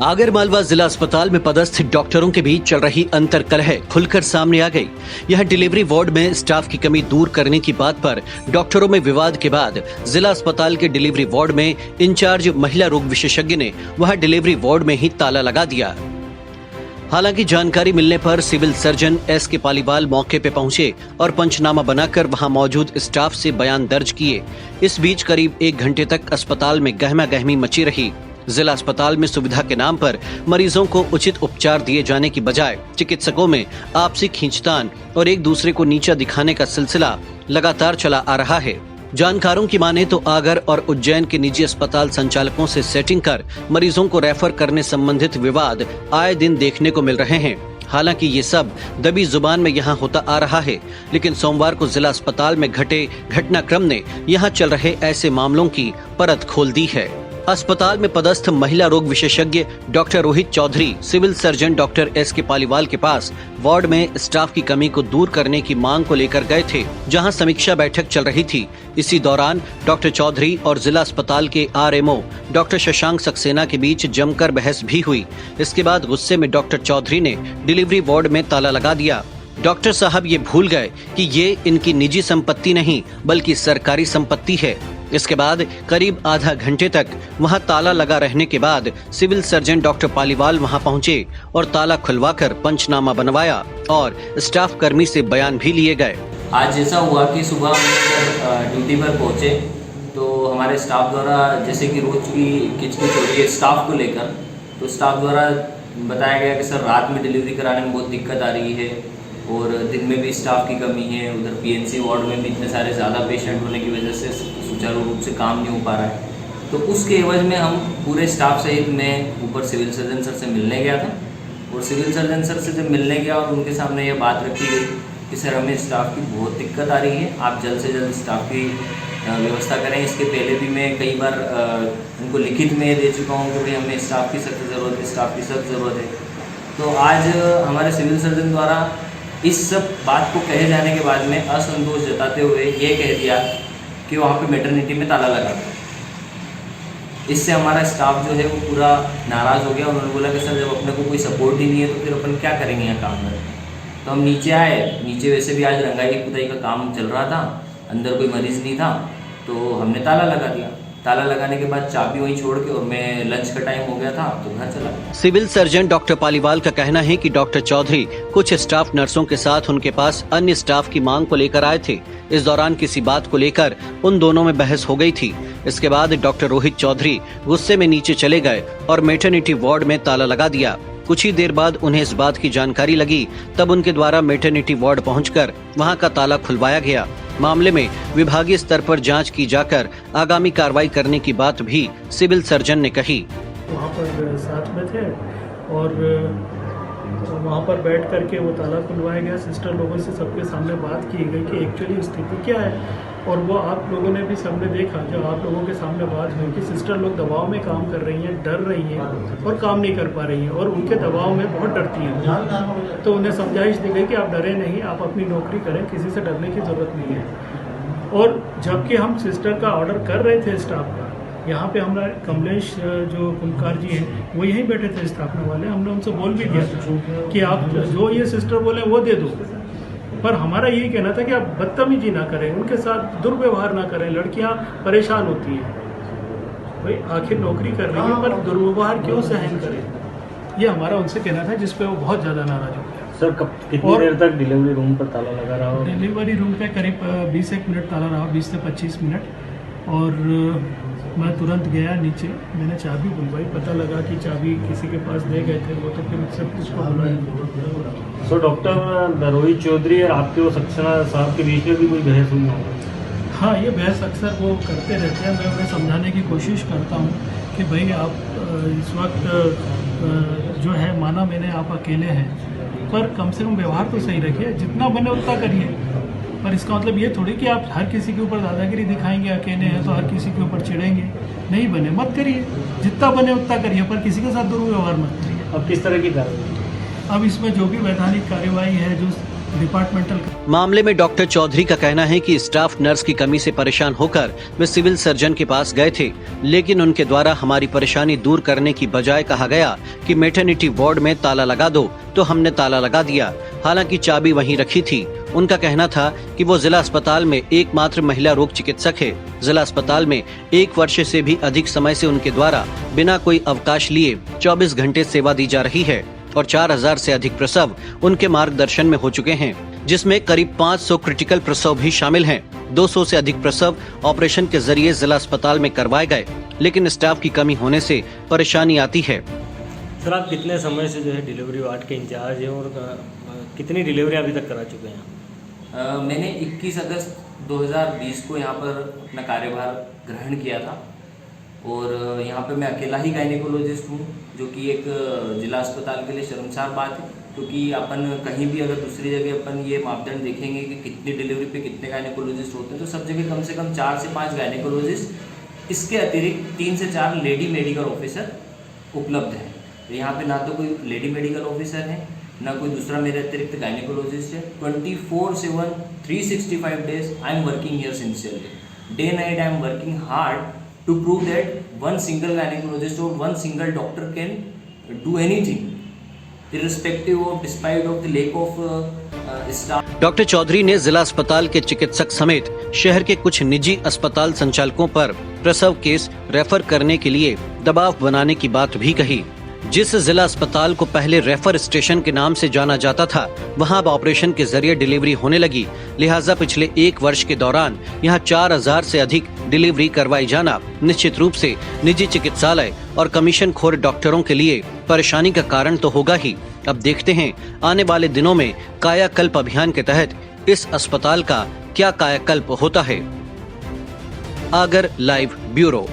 आगरमालवा जिला अस्पताल में पदस्थ डॉक्टरों के बीच चल रही अंतर्कलह खुलकर सामने आ गई। यह डिलीवरी वार्ड में स्टाफ की कमी दूर करने की बात पर डॉक्टरों में विवाद के बाद जिला अस्पताल के डिलीवरी वार्ड में इंचार्ज महिला रोग विशेषज्ञ ने वहां डिलीवरी वार्ड में ही ताला लगा दिया। हालांकि जानकारी मिलने पर सिविल सर्जन एस.के. पालीवाल मौके पे पहुंचे और पंचनामा बनाकर वहां मौजूद स्टाफ से बयान दर्ज किए। इस बीच करीब 1 घंटे तक अस्पताल में गहमा गहमी मची रही। जिला अस्पताल में सुविधा के नाम पर मरीजों को उचित उपचार दिए जाने की बजाय चिकित्सकों में आपसी खींचतान और एक दूसरे को नीचा दिखाने का सिलसिला लगातार चला आ रहा है। जानकारों की माने तो आगर और उज्जैन के निजी अस्पताल संचालकों से सेटिंग कर मरीजों को रेफर करने संबंधित विवाद आए दिन देखने को मिल रहे हैं। हालांकि ये सब दबी जुबान में यहाँ होता आ रहा है, लेकिन सोमवार को जिला अस्पताल में घटे घटनाक्रम ने यहाँ चल रहे ऐसे मामलों की परत खोल दी है। अस्पताल में पदस्थ महिला रोग विशेषज्ञ doctor Rohit Chaudhary civil surgeon doctor S K. Paliwal के पास वार्ड में स्टाफ की कमी को दूर करने की मांग को लेकर गए थे, जहां समीक्षा बैठक चल रही थी। इसी दौरान डॉक्टर चौधरी और जिला अस्पताल के आरएमओ डॉक्टर शशांक सक्सेना के बीच जमकर बहस भी हुई। इसके बाद गुस्से में डॉक्टर चौधरी ने डिलीवरी वार्ड में ताला लगा दिया। डॉक्टर साहब ये भूल गए कि ये इनकी निजी संपत्ति नहीं बल्कि सरकारी संपत्ति है। इसके बाद करीब आधा घंटे तक वहां ताला लगा रहने के बाद सिविल सर्जन डॉक्टर पालीवाल वहां पहुंचे और ताला खुलवाकर पंचनामा बनवाया और स्टाफ कर्मी से बयान भी लिए गए। आज जैसा हुआ कि सुबह हम ड्यूटी पर पहुंचे तो हमारे स्टाफ द्वारा जैसे कि रोज की किचकिच हो रही है स्टाफ को लेकर, तो स्टाफ द्वारा बताया गया कि सर रात में डिलीवरी कराने में बहुत दिक्कत आ रही है और दिन में भी स्टाफ की कमी है। उधर पीएनसी वार्ड में भी इतने सारे ज़्यादा पेशेंट होने की वजह से सुचारू रूप से काम नहीं हो पा रहा है। तो उसके एवज में हम पूरे स्टाफ सहित मैं ऊपर सिविल सर्जन सर से मिलने गया था और सिविल सर्जन सर से जब मिलने गया और उनके सामने ये बात रखी गई कि सर हमें स्टाफ की बहुत दिक्कत आ रही है, आप जल्द से जल्द स्टाफ की व्यवस्था करें। इसके पहले भी मैं कई बार उनको लिखित में दे चुका हूँ कि भाई हमें स्टाफ की सख्त ज़रूरत है, स्टाफ की सख्त ज़रूरत है। तो आज हमारे सिविल सर्जन द्वारा इस सब बात को कहे जाने के बाद में असंतोष जताते हुए ये कह दिया कि वहाँ पे मैटरनिटी में ताला लगा था। इससे हमारा स्टाफ जो है वो पूरा नाराज़ हो गया। उन्होंने बोला कि सर जब अपने को कोई सपोर्ट ही नहीं है तो फिर अपन क्या करेंगे यहाँ काम में। तो हम नीचे आए। नीचे वैसे भी आज रंगाई पुताई का काम चल रहा था, अंदर कोई मरीज़ नहीं था, तो हमने ताला लगा दिया। ताला लगाने के बाद चाबी वहीं छोड़ के और मैं लंच का टाइम हो गया था तो घर चला गया। सिविल सर्जन डॉक्टर पालीवाल का कहना है कि डॉक्टर चौधरी कुछ स्टाफ नर्सों के साथ उनके पास अन्य स्टाफ की मांग को लेकर आए थे। इस दौरान किसी बात को लेकर उन दोनों में बहस हो गई थी। इसके बाद डॉक्टर रोहित चौधरी गुस्से में नीचे चले गए और मैटरनिटी वार्ड में ताला लगा दिया। कुछ ही देर बाद उन्हें इस बात की जानकारी लगी, तब उनके द्वारा मैटरनिटी वार्ड पहुंचकर वहां का ताला खुलवाया गया। मामले में विभागीय स्तर पर जांच की जाकर आगामी कार्रवाई करने की बात भी सिविल सर्जन ने कही। वहाँ पर साथ में थे और वहाँ पर बैठ करके वो ताला खुलवाया गया। सिस्टर लोगों से सबके सामने बात की गई कि एक्चुअली स्थिति क्या है, और वो आप लोगों ने भी सबने देखा जो आप लोगों के सामने बात हुई कि सिस्टर लोग दबाव में काम कर रही हैं, डर रही हैं और काम नहीं कर पा रही हैं और उनके दबाव में बहुत डरती हैं। तो उन्हें समझाइश दी गई कि आप डरे नहीं, आप अपनी नौकरी करें, किसी से डरने की ज़रूरत नहीं है। और जबकि हम सिस्टर का ऑर्डर कर रहे थे स्टाफ का, यहाँ पे हमारा कमलेश जो कुमकार जी हैं वो यहीं बैठे थे स्थापना वाले, हमने उनसे बोल भी दिया था कि आप जो ये सिस्टर बोले वो दे दो, पर हमारा यही कहना था कि आप बदतमीजी ना करें, उनके साथ दुर्व्यवहार ना करें। लड़कियां परेशान होती हैं, भाई आखिर नौकरी कर रही है पर दुर्व्यवहार क्यों सहन करें, ये हमारा उनसे कहना था, जिसपे वो बहुत ज़्यादा नाराज हो गया। सर कितनी देर तक डिलीवरी रूम पर ताला लगा रहा? डिलीवरी रूम पे करीब 20 मिनट ताला रहा, 20 से 25 मिनट। और मैं तुरंत गया नीचे, मैंने चाबी बुलवाई, पता लगा कि चाबी किसी के पास दे गए थे वो, तो फिर सब कुछ बुलाया। सो डॉक्टर रोहित चौधरी और आपके वो सक्सेना साहब के बीच में भी कोई बहस हुई हो? हाँ, ये बहस अक्सर वो करते रहते हैं। मैं उन्हें समझाने की कोशिश करता हूँ कि भाई आप इस वक्त जो है माना मैंने आप अकेले हैं, पर कम से कम व्यवहार तो सही रखिए, जितना बने उतना करिए। पर इसका मतलब ये थोड़ी कि आप हर किसी के ऊपर दादागिरी दिखाएंगे, अकेले हैं तो हर किसी के ऊपर चिढ़ेंगे, नहीं बने मत करिए, जितना बने उतना करिए, पर किसी के साथ दुर्व्यवहार मत करिए। अब किस तरह की कार्रवाई? अब इसमें जो भी वैधानिक कार्यवाही है, जो डिपार्टमेंटल मामले में डॉक्टर चौधरी का कहना है कि स्टाफ नर्स की कमी से परेशान होकर वे सिविल सर्जन के पास गए थे, लेकिन उनके द्वारा हमारी परेशानी दूर करने की बजाय कहा गया कि मैटरनिटी वार्ड में ताला लगा दो, तो हमने ताला लगा दिया। हालांकि चाबी वहीं रखी थी। उनका कहना था कि वो जिला अस्पताल में एकमात्र महिला रोग चिकित्सक है। जिला अस्पताल में 1 वर्ष से भी अधिक समय से उनके द्वारा बिना कोई अवकाश लिए 24 घंटे सेवा दी जा रही है और 4000 से अधिक प्रसव उनके मार्गदर्शन में हो चुके हैं, जिसमें करीब 500 क्रिटिकल प्रसव भी शामिल हैं। 200 से अधिक प्रसव ऑपरेशन के जरिए जिला अस्पताल में करवाए गए, लेकिन स्टाफ की कमी होने से परेशानी आती है। सर, आप कितने समय से जो है डिलीवरी वार्ड के इंचार्ज हैं और कितनी डिलीवरी अभी तक करा चुके हैं? मैंने 21 अगस्त 2020 को यहाँ पर अपना कार्यभार ग्रहण किया था और यहाँ पे मैं अकेला ही गायनेकोलॉजिस्ट हूँ, जो कि एक जिला अस्पताल के लिए शर्मसार बात है, क्योंकि अपन कहीं भी अगर दूसरी जगह अपन ये मापदंड देखेंगे कि कितनी डिलीवरी पे कितने गायनेकोलॉजिस्ट होते हैं, तो सब जगह कम से कम 4 से 5 गायनेकोलॉजिस्ट, इसके अतिरिक्त 3 से 4 लेडी मेडिकल ऑफिसर उपलब्ध हैं। तो यहाँ पे ना तो कोई लेडी मेडिकल ऑफिसर है, ना कोई दूसरा मेरे अतिरिक्त गायनेकोलॉजिस्ट है। 24/7 365 days I am working here sincerely. Day night I am working hard to prove that one single gynecologist or one single doctor can do anything, irrespective of, despite of the lack of staff. Doctor Chaudhary ने जिला अस्पताल के चिकित्सक समेत शहर के कुछ निजी अस्पताल संचालकों पर प्रसव केस रेफर करने के लिए दबाव बनाने की बात भी कही। जिस जिला अस्पताल को पहले रेफर स्टेशन के नाम से जाना जाता था, वहां अब ऑपरेशन के जरिए डिलीवरी होने लगी। लिहाजा पिछले 1 वर्ष के दौरान यहां 4000 से अधिक डिलीवरी करवाई जाना निश्चित रूप से निजी चिकित्सालय और कमीशन खोर डॉक्टरों के लिए परेशानी का कारण तो होगा ही। अब देखते हैं आने वाले दिनों में कायाकल्प अभियान के तहत इस अस्पताल का क्या कायाकल्प होता है। Agar live bureau.